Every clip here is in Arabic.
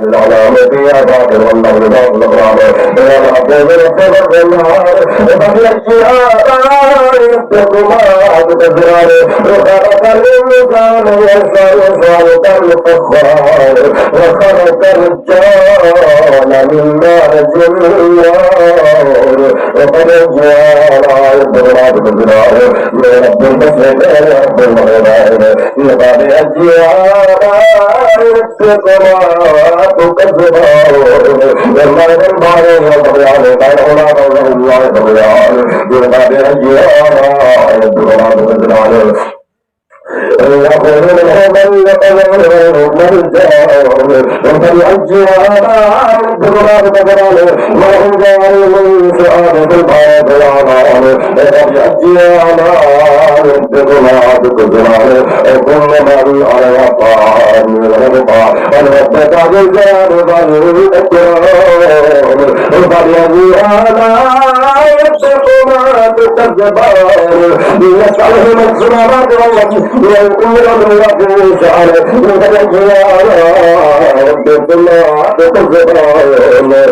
العلام فيها باطل والله باطل الأبرار يا رب رب النهار فبيجيها يبدكما بتزرار وخلق الإنسان يسأل كالفخار وخلق الرجال من مارج النار وقد جاء يبدكما بتزرار يا رب المسجد يا رب المغرب فبيجيها يبدكما تكذبان والله البار والطغيان بين هنا قوله الله طغيان يبقى بأجيال يدعو بذلال يقولون هذا لقدر مرجان وقد أجيال يدعو بذلال ما هم جاري من سؤال في الباب والعنان وقد أجيال يدعو بذلال وكل ما بي على وطان وربطان ونبت عن الجانب الأكرام وقد يجيال يبدأ ما تكذبان يسألهم الظلمات والتي يقول الله تعالى وقد يجيال يبدأ ما تكذبان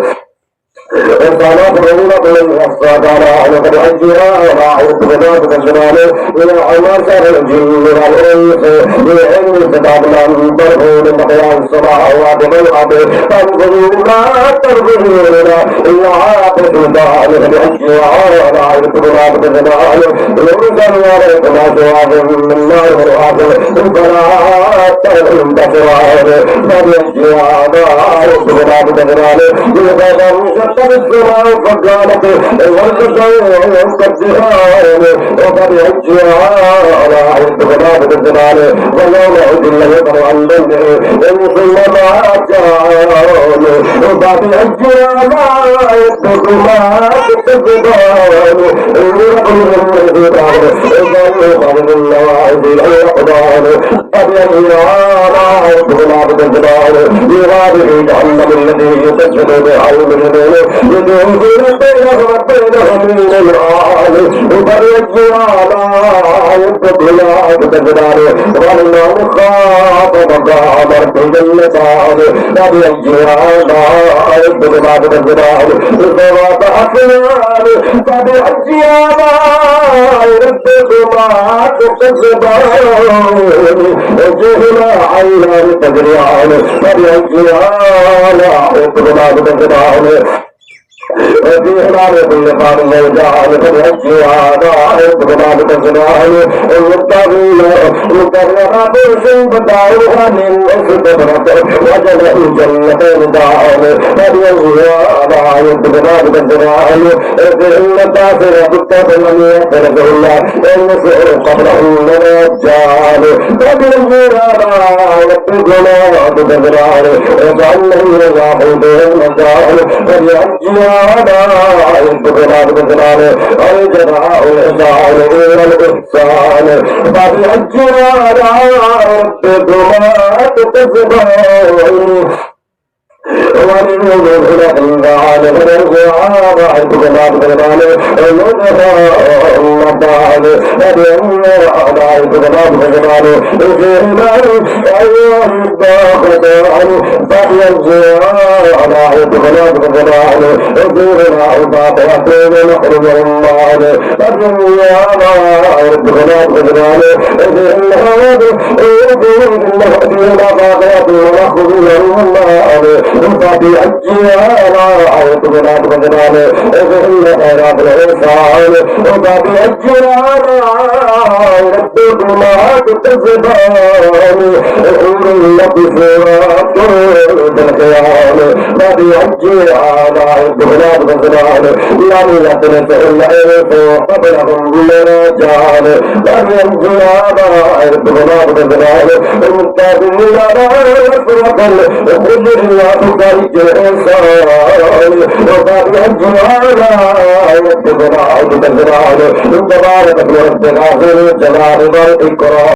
الصلاة رغبة للأصفاد على وقد عجها وراعي الصفات والجمال إلى عمار سهل الجن والإنس لعلم استطعنا من طرفه لمحيا السماوات والأرض فانظروا ما ترجعون إلا عاقب الدار وقد عجها وراعي الصفات والجمال يرسل عليكم أشواظ من نار والآخر فلا تنتصران فبيجها وراعي الصفات والجمال السماء فقالت والخشوع يستبدلان وقد عجها على عند غلاب الزمان ويوم عد الله يطر عن بينه ثم ما عجان وقد عجها ما يستبدل ما تستبدلان ورقم الرجال وقال النواعد الأقدان قد عجها على عند غلاب الزمان يغادر جهنم الذي يسجد بعلم يدعون بينهم من العال وفريجوا على يبدلا بتجدار والله خاطب قامر في جنتان فبيجوا على يبدلا بتجدار وصوات أحلال فبيجوا على يبدلا بتجدار وجهنا عينا بتجريان فبيجوا على يبدلا بتجدار وفي حلال كل قال موجعان فالحج وعاداء بغناب تزرعان المتقين مقررها برسل بداعوها من أسدبرة وجل الجنتين دعان فاليوم وعاداء بغناب تزرعان في المتاثرة بالتفل من يغفر الله النسر قبله نجان فاليوم وعاداء بغناب تزرعان وجعله يزاحل بالمجان فاليوم يبدأ بالجلال والجزاء الإحسان إلى الإحسان فبيجنا ربكما تكذبان ولنور إلى النار فنرجع بعدكما بالجلال ونرجع النار فبيجنا بعدكما بالجلال فيهما أيها الضاغطان فبيجنا بعدكما بالجلال وفيهما الباطلتين نخرج الله فبيجنا بعدكما بالجلال وفيهما باطلتين نخرج الله فبيجنا بعدكما بالجلال وفيهما خيرات الإنسان وفبيجنا ربكما تكذبان حور لك سورات القيام فبيجي على الدخلات بالزمان لم يتنس العرف قبلهم مرجان لم ينزل على الدخلات بالزمان المتابعين على يسرق الخجر لا تخرج الإنسان وفبيجي على الدخلات بالزمان تبارك رب العالمين جلال والإكرام